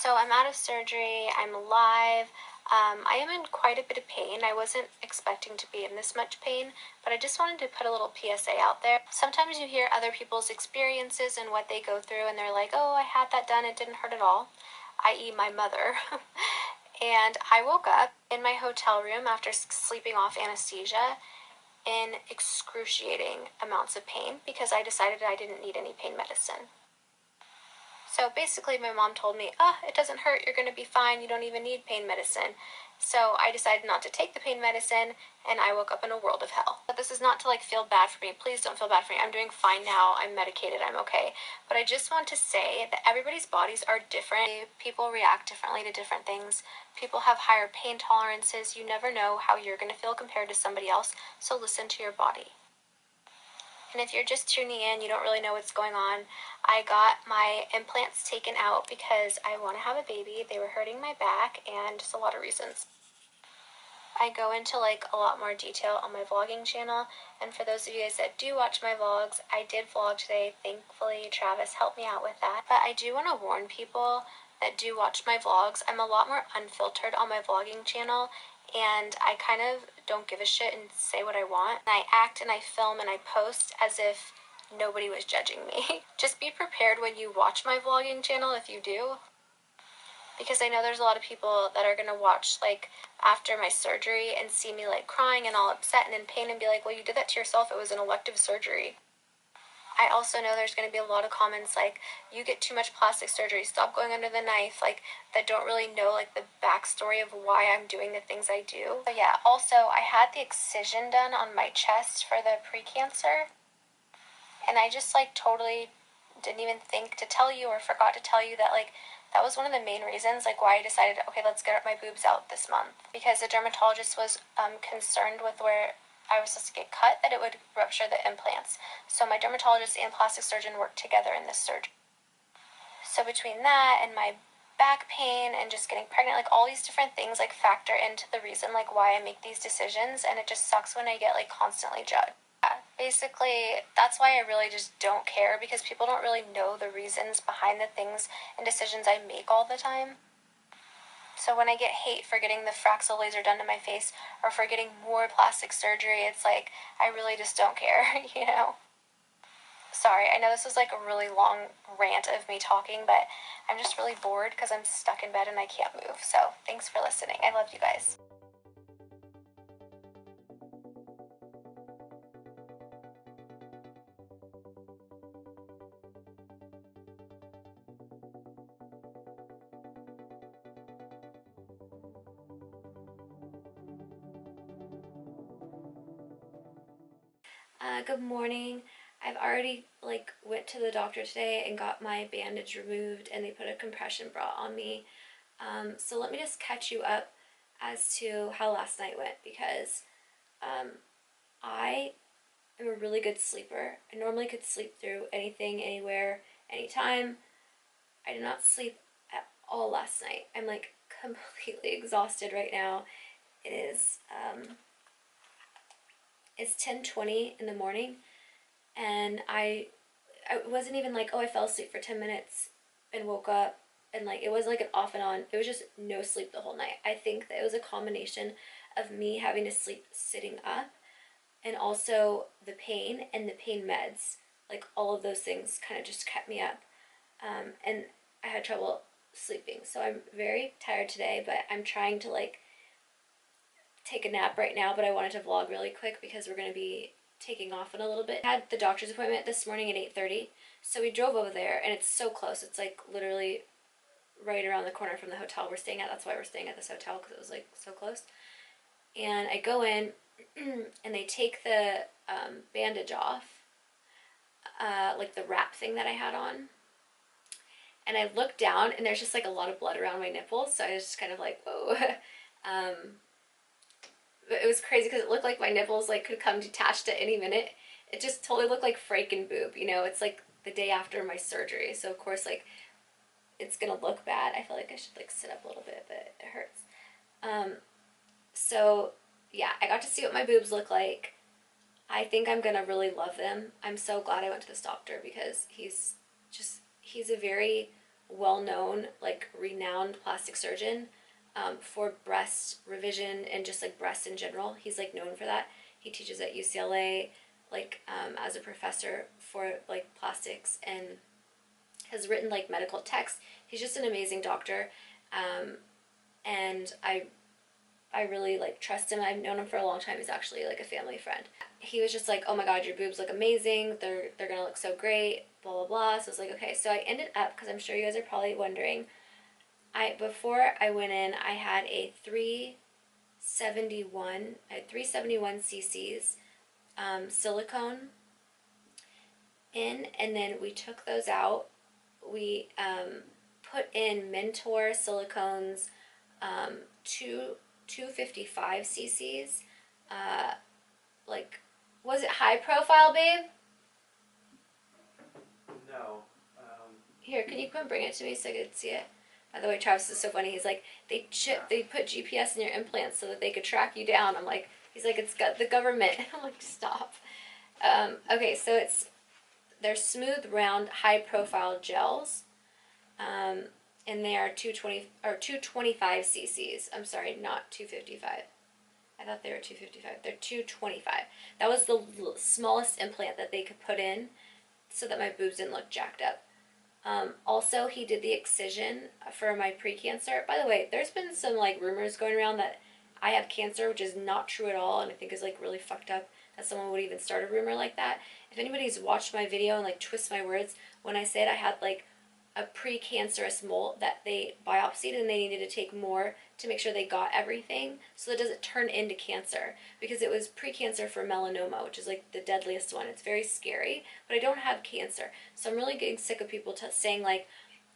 So I'm out of surgery, I'm alive. I am in quite a bit of pain. I wasn't expecting to be in this much pain, but I just wanted to put a little PSA out there. Sometimes you hear other people's experiences and what they go through, and they're like, oh, I had that done, it didn't hurt at all, i.e. my mother. And I woke up in my hotel room after sleeping off anesthesia in excruciating amounts of pain because I decided I didn't need any pain medicine. So basically my mom told me, it doesn't hurt, you're going to be fine, you don't even need pain medicine. So I decided not to take the pain medicine, and I woke up in a world of hell. But this is not to feel bad for me. Please don't feel bad for me. I'm doing fine now. I'm medicated. I'm okay. But I just want to say that everybody's bodies are different. People react differently to different things. People have higher pain tolerances. You never know how you're going to feel compared to somebody else. So listen to your body. And if you're just tuning in, you don't really know what's going on, I got my implants taken out because I want to have a baby. They were hurting my back, and just a lot of reasons. I go into a lot more detail on my vlogging channel, and for those of you guys that do watch my vlogs, I did vlog today. Thankfully, Travis helped me out with that. But I do want to warn people that do watch my vlogs, I'm a lot more unfiltered on my vlogging channel, and I kind of don't give a shit and say what I want. And I act and I film and I post as if nobody was judging me. Just be prepared when you watch my vlogging channel if you do, because I know there's a lot of people that are gonna watch after my surgery and see me crying and all upset and in pain and be like, well, you did that to yourself, it was an elective surgery. I also know there's going to be a lot of comments like, you get too much plastic surgery, stop going under the knife, that don't really know the backstory of why I'm doing the things I do. So yeah, also I had the excision done on my chest for the pre-cancer, and I just totally didn't even think to tell you or forgot to tell you that that was one of the main reasons why I decided, okay, let's get my boobs out this month, because the dermatologist was concerned with where I was supposed to get cut, that it would rupture the implants. So my dermatologist and plastic surgeon worked together in this surgery. So between that and my back pain and just getting pregnant, all these different things factor into the reason why I make these decisions, and it just sucks when I get constantly judged. Yeah, basically that's why I really just don't care, because people don't really know the reasons behind the things and decisions I make all the time. So when I get hate for getting the Fraxel laser done to my face or for getting more plastic surgery, it's I really just don't care, you know? Sorry, I know this was a really long rant of me talking, but I'm just really bored because I'm stuck in bed and I can't move. So thanks for listening. I love you guys. Good morning. I've already went to the doctor today and got my bandage removed, and they put a compression bra on me. So let me just catch you up as to how last night went, because I am a really good sleeper. I normally could sleep through anything, anywhere, anytime. I did not sleep at all last night. I'm completely exhausted right now. It is it's 10:20 in the morning, and I wasn't even oh, I fell asleep for 10 minutes and woke up, and it wasn't an off and on. It was just no sleep the whole night. I think that it was a combination of me having to sleep sitting up, and also the pain and the pain meds. All of those things kind of just kept me up, and I had trouble sleeping. So I'm very tired today, but I'm trying to take a nap right now, but I wanted to vlog really quick because we're going to be taking off in a little bit. I had the doctor's appointment this morning at 8:30, so we drove over there, and it's so close. It's literally right around the corner from the hotel we're staying at. That's why we're staying at this hotel, because it was so close. And I go in, and they take the bandage off, the wrap thing that I had on, and I look down, and there's just a lot of blood around my nipples, so I was just kind of whoa. But it was crazy because it looked like my nipples could come detached at any minute. It just totally looked like freaking boob, you know. It's the day after my surgery, so of course it's gonna look bad. I feel like I should sit up a little bit, but it hurts. So yeah, I got to see what my boobs look like. I think I'm gonna really love them. I'm so glad I went to this doctor, because he's a very well-known, like renowned plastic surgeon for breast revision and just like breasts in general. He's like known for that. He teaches at UCLA, like as a professor for like plastics, and has written like medical texts. He's just an amazing doctor, and I really like trust him. I've known him for a long time. He's actually like a family friend. He was just like, oh my god, your boobs look amazing. They're gonna look so great. Blah blah blah. So I was like, okay. So I ended up, because I'm sure you guys are probably wondering, before I went in, I had a 371. I had 371 cc's silicone in, and then we took those out. We put in Mentor silicones, 255 cc's. Like, was it high profile, babe? No. Here, can you come bring it to me so I could see it? By the way, Travis is so funny. He's like, they put GPS in your implants so that they could track you down. I'm like, he's like, it's got the government. I'm like, stop. Okay, so they're smooth, round, high profile gels. And they are 225 cc's. I'm sorry, not 255. I thought they were 255. They're 225. That was the smallest implant that they could put in so that my boobs didn't look jacked up. Also, he did the excision for my precancer. By the way, there's been some like rumors going around that I have cancer, which is not true at all, and I think is like really fucked up that someone would even start a rumor like that. If anybody's watched my video and like twists my words, when I said I had like a precancerous mole that they biopsied and they needed to take more to make sure they got everything so that it doesn't turn into cancer, because it was precancer for melanoma, which is like the deadliest one. It's very scary, but I don't have cancer. So I'm really getting sick of people saying like,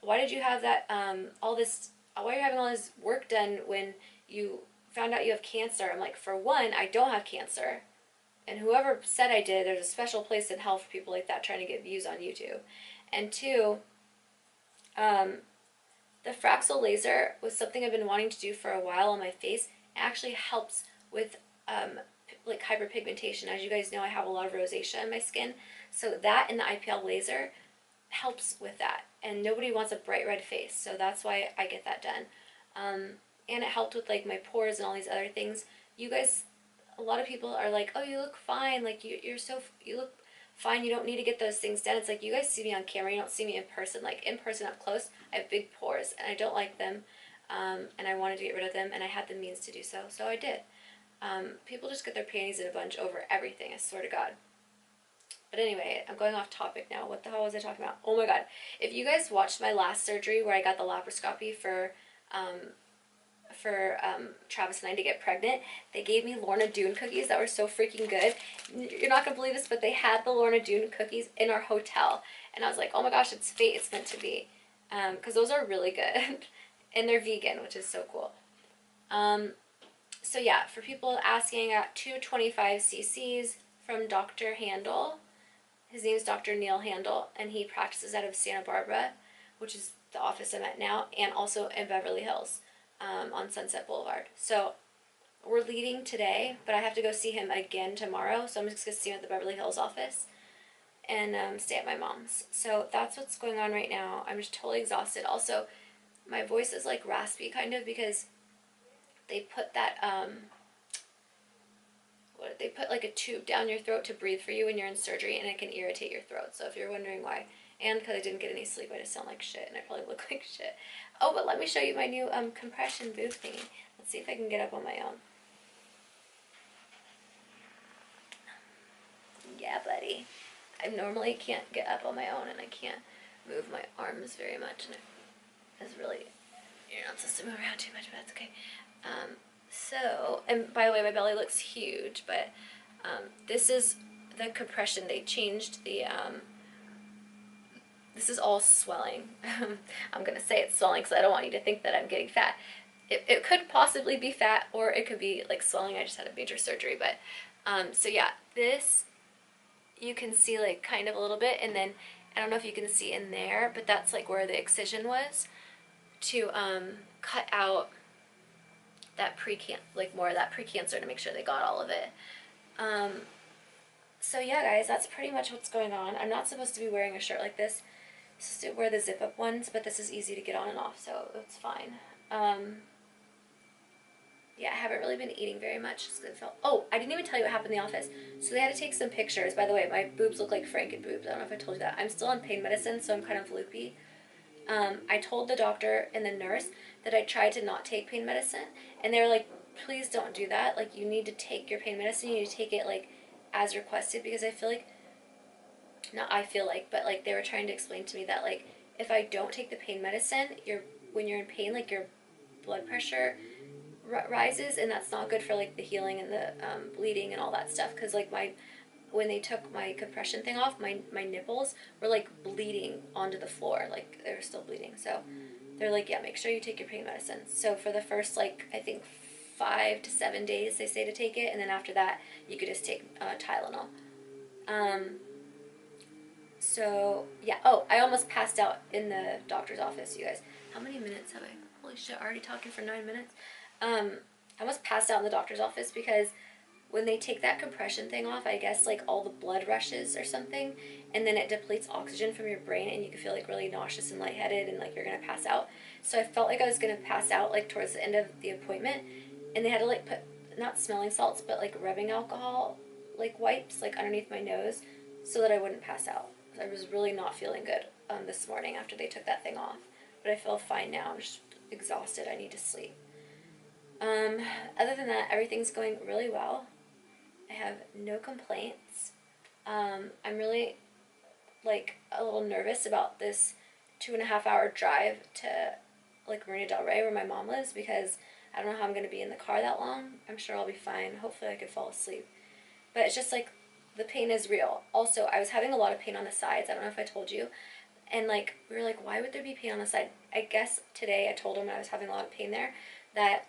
why did you have that why are you having all this work done when you found out you have cancer? I'm like, for one, I don't have cancer, and whoever said I did, there's a special place in hell for people like that trying to get views on YouTube. And two, the Fraxel laser was something I've been wanting to do for a while on my face. It actually helps with like hyperpigmentation. As you guys know, I have a lot of rosacea in my skin, so that and the IPL laser helps with that. And nobody wants a bright red face, so that's why I get that done. And it helped with like my pores and all these other things. You guys, a lot of people are like, oh, you look fine, like you look fine, you don't need to get those things done. It's like, you guys see me on camera, you don't see me in person. Like in person up close, I have big pores and I don't like them, and I wanted to get rid of them, and I had the means to do so, so I did. People just get their panties in a bunch over everything, I swear to God. But anyway, I'm going off topic now. What the hell was I talking about? Oh my god. If you guys watched my last surgery where I got the laparoscopy for Travis and I to get pregnant, they gave me Lorna Doone cookies that were so freaking good. You're not going to believe this, but they had the Lorna Doone cookies in our hotel. And I was like, oh my gosh, it's fate, it's meant to be. Because those are really good. And they're vegan, which is so cool. So yeah, for people asking, I got 225 cc's from Dr. Handel. His name is Dr. Neil Handel, and he practices out of Santa Barbara, which is the office I'm at now, and also in Beverly Hills on Sunset Boulevard. So we're leaving today, but I have to go see him again tomorrow, so I'm just going to see him at the Beverly Hills office and stay at my mom's. So that's what's going on right now. I'm just totally exhausted. Also, my voice is like raspy kind of because they put that they put like a tube down your throat to breathe for you when you're in surgery, and it can irritate your throat. So if you're wondering why, and because I didn't get any sleep, I just sound like shit, and I probably look like shit. Oh, but let me show you my new compression boob thingy. Let's see if I can get up on my own. Yeah, buddy. I normally can't get up on my own, and I can't move my arms very much, and it's really, you're not supposed to move around too much, but that's okay. So, and by the way, my belly looks huge, but this is the compression. They changed the, this is all swelling. I'm going to say it's swelling because I don't want you to think that I'm getting fat. It could possibly be fat, or it could be like swelling. I just had a major surgery, but, so yeah, this, you can see like kind of a little bit, and then, I don't know if you can see in there, but that's like where the excision was to cut out that more of that precancer to make sure they got all of it. So yeah, guys, that's pretty much what's going on. I'm not supposed to be wearing a shirt like this to wear the zip up ones, but this is easy to get on and off, so it's fine. Yeah, I haven't really been eating very much. Oh, I didn't even tell you what happened in the office. So they had to take some pictures. By the way, my boobs look like Franken boobs. I don't know if I told you that. I'm still on pain medicine, so I'm kind of loopy. I told the doctor and the nurse that I tried to not take pain medicine, and they were like, please don't do that. Like, you need to take your pain medicine. You need to take it, like, as requested, because I feel like, not I feel like, but, like, they were trying to explain to me that, like, if I don't take the pain medicine, when you're in pain, like, your blood pressure rises, and that's not good for, like, the healing and the bleeding and all that stuff, because, like, when they took my compression thing off, my nipples were, like, bleeding onto the floor, like, they were still bleeding. So they're like, yeah, make sure you take your pain medicine. So for the first, like, I think 5 to 7 days they say to take it, and then after that you could just take Tylenol. So yeah. Oh, I almost passed out in the doctor's office, you guys. How many minutes have I? Holy shit, already talking for 9 minutes. I almost passed out in the doctor's office because when they take that compression thing off, I guess, like, all the blood rushes or something, and then it depletes oxygen from your brain, and you can feel, like, really nauseous and lightheaded, and, like, you're gonna pass out. So I felt like I was gonna pass out, like, towards the end of the appointment, and they had to, like, put, not smelling salts, but, like, rubbing alcohol, like, wipes, like, underneath my nose, so that I wouldn't pass out. I was really not feeling good this morning after they took that thing off, but I feel fine now. I'm just exhausted. I need to sleep. Other than that, everything's going really well. I have no complaints. I'm really, like, a little nervous about this 2.5 hour drive to, like, Marina Del Rey, where my mom lives, because I don't know how I'm going to be in the car that long. I'm sure I'll be fine. Hopefully I could fall asleep. But it's just, like, the pain is real. Also, I was having a lot of pain on the sides. I don't know if I told you. And, like, we were like, why would there be pain on the side? I guess today I told him I was having a lot of pain there, that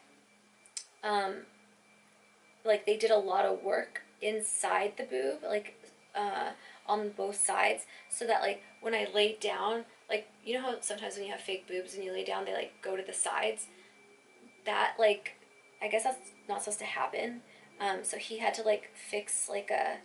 like, they did a lot of work inside the boob, like, on both sides, so that, like, when I laid down, like, you know how sometimes when you have fake boobs and you lay down, they, like, go to the sides? That, like, I guess that's not supposed to happen. So he had to, like, fix, like, a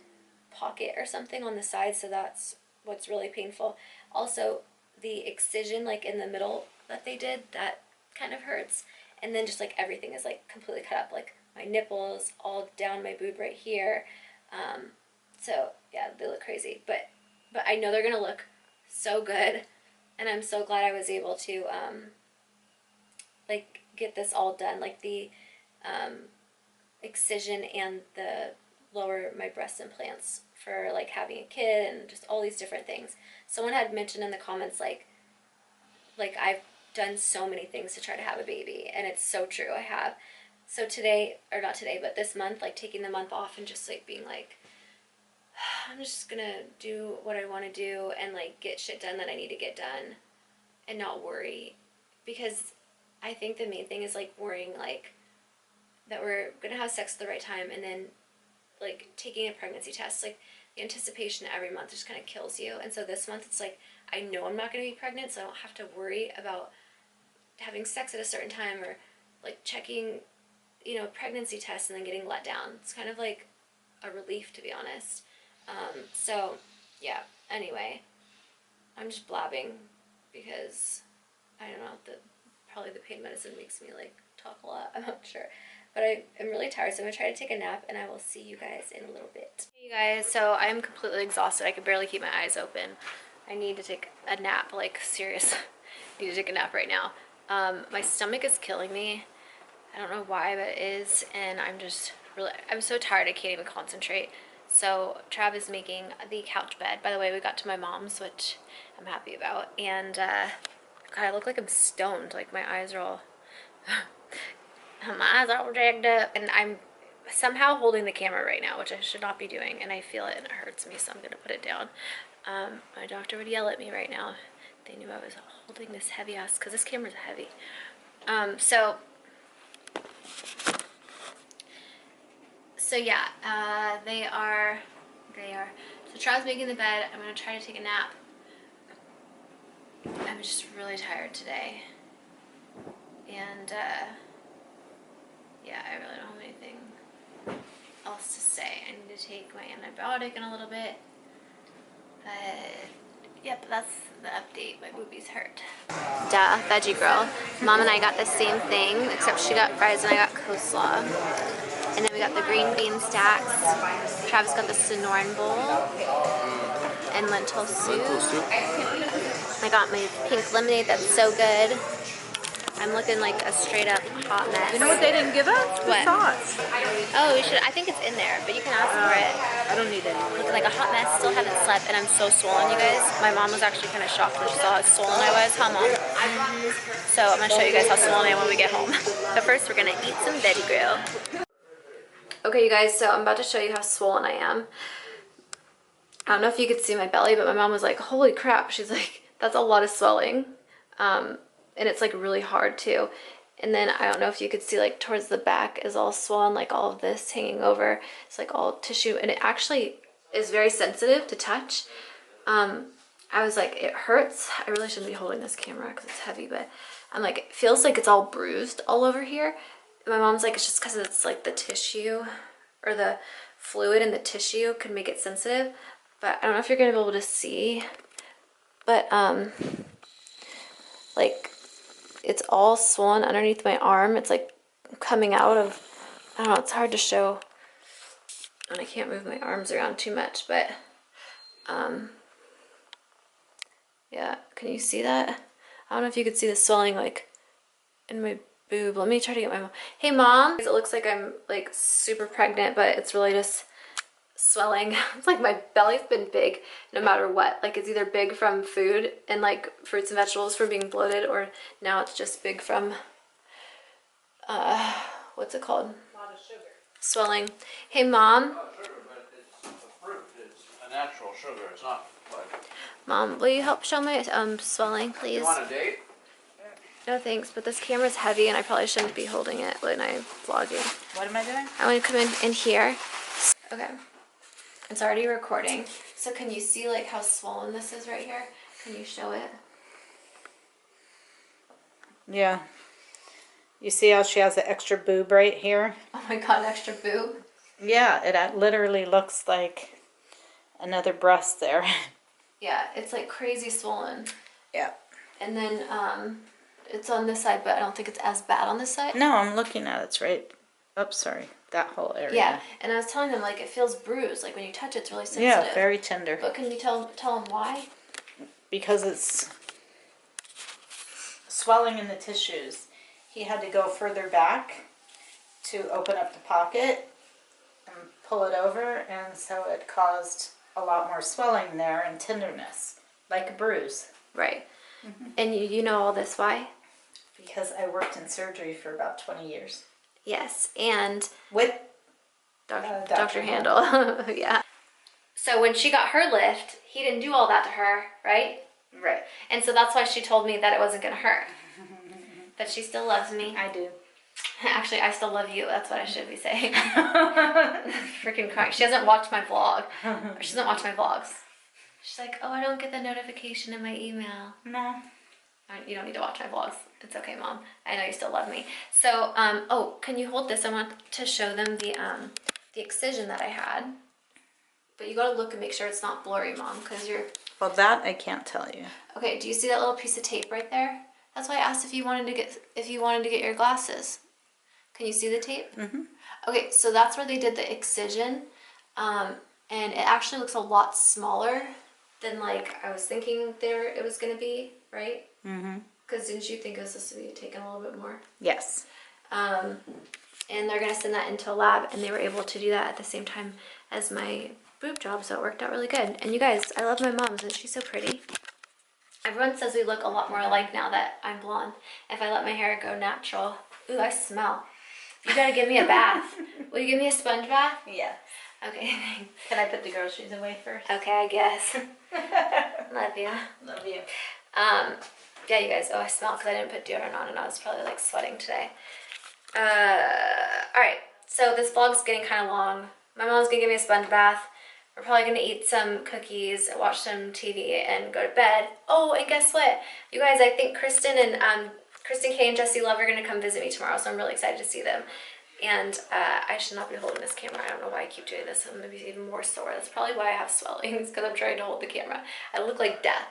pocket or something on the side, so that's what's really painful. Also, the excision, like, in the middle that they did, that kind of hurts. And then just, like, everything is, like, completely cut up, like, my nipples all down my boob right here. So yeah, they look crazy, but I know they're gonna look so good, and I'm so glad I was able to like, get this all done, like the excision and the lower my breast implants for, like, having a kid and just all these different things. Someone had mentioned in the comments, like I've done so many things to try to have a baby, and it's so true. I have. So today, or not today, but this month, like, taking the month off and just, like, being like, I'm just gonna do what I want to do and, like, get shit done that I need to get done and not worry. Because I think the main thing is, like, worrying, like, that we're gonna have sex at the right time, and then, like, taking a pregnancy test, like, the anticipation every month just kind of kills you. And so this month it's like, I know I'm not gonna be pregnant, so I don't have to worry about having sex at a certain time, or, like, checking, you know, pregnancy tests and then getting let down. It's kind of like a relief, to be honest. So yeah, anyway, I'm just blabbing because I don't know, probably the pain medicine makes me, like, talk a lot. I'm not sure, but I am really tired, so I'm gonna try to take a nap, and I will see you guys in a little bit. Hey you guys, so I am completely exhausted. I can barely keep my eyes open. I need to take a nap, like, serious. I need to take a nap right now. My stomach is killing me. I don't know why, but it is, and I'm so tired I can't even concentrate. So Trav is making the couch bed. By the way, we got to my mom's, which I'm happy about, and God, I look like I'm stoned. Like, my eyes are all my eyes are all jagged up, and I'm somehow holding the camera right now, which I should not be doing, and I feel it and it hurts me, so I'm gonna put it down. My doctor would yell at me right now. They knew I was holding this heavy ass, because this camera's heavy. So yeah, they are, so Trav's making the bed. I'm gonna try to take a nap. I'm just really tired today, and yeah, I really don't have anything else to say. I need to take my antibiotic in a little bit, but yep, the update. My boobies hurt. Duh, veggie girl. Mom and I got the same thing, except she got fries and I got coleslaw. And then we got the green bean stacks. Travis got the Sonoran bowl and lentil soup. I got my pink lemonade. That's so good. I'm looking like a straight up hot mess. You know what they didn't give us? The What? sauce. Oh, we should. I think it's in there, but you can ask for it. I don't need it. Looking like a hot mess. Still haven't slept, and I'm so swollen, you guys. My mom was actually kind of shocked when she saw how swollen I was. Huh, Mom? So I'm gonna show you guys how swollen I am when we get home. But first, we're gonna eat some veggie grill. Okay, you guys. So I'm about to show you how swollen I am. I don't know if you could see my belly, but my mom was like, "Holy crap!" She's like, "That's a lot of swelling." And it's like really hard too. And then I don't know if you could see, like towards the back is all swollen, like all of this hanging over. It's like all tissue, and it actually is very sensitive to touch. I was like, it hurts. I really shouldn't be holding this camera because it's heavy, but I'm like, it feels like it's all bruised all over here. And my mom's like, it's just because it's like the tissue or the fluid in the tissue could make it sensitive. But I don't know if you're gonna be able to see, but like, it's all swollen underneath my arm. It's like coming out of, I don't know, it's hard to show. And I can't move my arms around too much, but yeah, can you see that? I don't know if you could see the swelling like in my boob. Let me try to get my mom. Hey Mom! It looks like I'm like super pregnant, but it's really just swelling. It's like my belly's been big no matter what. Like it's either big from food and like fruits and vegetables from being bloated, or now it's just big from what's it called? A lot of sugar. Swelling. Hey Mom. Not sugar, but it's a fruit. It's a natural sugar. It's not like. Mom, will you help show my swelling, please? You want a date? No thanks, but this camera's heavy and I probably shouldn't be holding it when I'm vlogging. What am I doing? I want to come in here. Okay. It's already recording. So can you see like how swollen this is right here? Can you show it? Yeah. You see how she has the extra boob right here? Oh my god, extra boob. Yeah, it literally looks like another breast there. Yeah, it's like crazy swollen. Yeah. And then it's on this side, but I don't think it's as bad on this side. No, I'm looking at it. It's right. Oops, sorry. That whole area. Yeah, and I was telling them like it feels bruised. Like when you touch it, it's really sensitive. Yeah, very tender. But can you tell them why? Because it's swelling in the tissues. He had to go further back to open up the pocket and pull it over, and so it caused a lot more swelling there and tenderness, like a bruise. Right. Mm-hmm. And you know all this why? Because I worked in surgery for about 20 years. Yes, and With Dr. Handel. Yeah. So when she got her lift, he didn't do all that to her, right? Right. And so that's why she told me that it wasn't going to hurt. But she still loves me. I do. Actually, I still love you. That's what I should be saying. Freaking crying. She hasn't watched my vlog. Or she doesn't watch my vlogs. She's like, oh, I don't get the notification in my email. No. You don't need to watch my vlogs. It's okay, Mom. I know you still love me. So, oh, can you hold this? I want to show them the excision that I had. But you gotta look and make sure it's not blurry, Mom, because you're... Well, that I can't tell you. Okay, do you see that little piece of tape right there? That's why I asked if you wanted to get your glasses. Can you see the tape? Mm-hmm. Okay, so that's where they did the excision, and it actually looks a lot smaller than like I was thinking it was gonna be, right? Mm-hmm. Because didn't you think it was supposed to be taken a little bit more? Yes. And they're gonna send that into a lab, and they were able to do that at the same time as my boob job, so it worked out really good. And you guys, I love my mom. Isn't she so pretty? Everyone says we look a lot more alike now that I'm blonde. If I let my hair go natural. Ooh, I smell. You gotta give me a bath. Will you give me a sponge bath? Yeah. Okay, thanks. Can I put the groceries away first? Okay, I guess. Love you. Love you. Yeah, you guys. Oh, I smell because I didn't put deodorant on and I was probably like sweating today. All right. So this vlog's getting kind of long. My mom's gonna give me a sponge bath. We're probably gonna eat some cookies, watch some TV, and go to bed. Oh, and guess what? You guys, I think Kristen Kay and Jesse Love are gonna come visit me tomorrow, so I'm really excited to see them. And I should not be holding this camera. I don't know why I keep doing this. I'm gonna be even more sore. That's probably why I have swelling. It's because I'm trying to hold the camera. I look like death.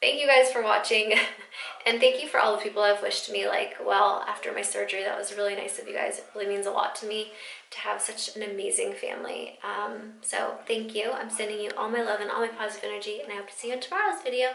thank you guys for watching. And thank you for all the people who have wished me like well after my surgery. That was really nice of you guys. It really means a lot to me to have such an amazing family. So thank you. I'm sending you all my love and all my positive energy, and I hope to see you in tomorrow's video.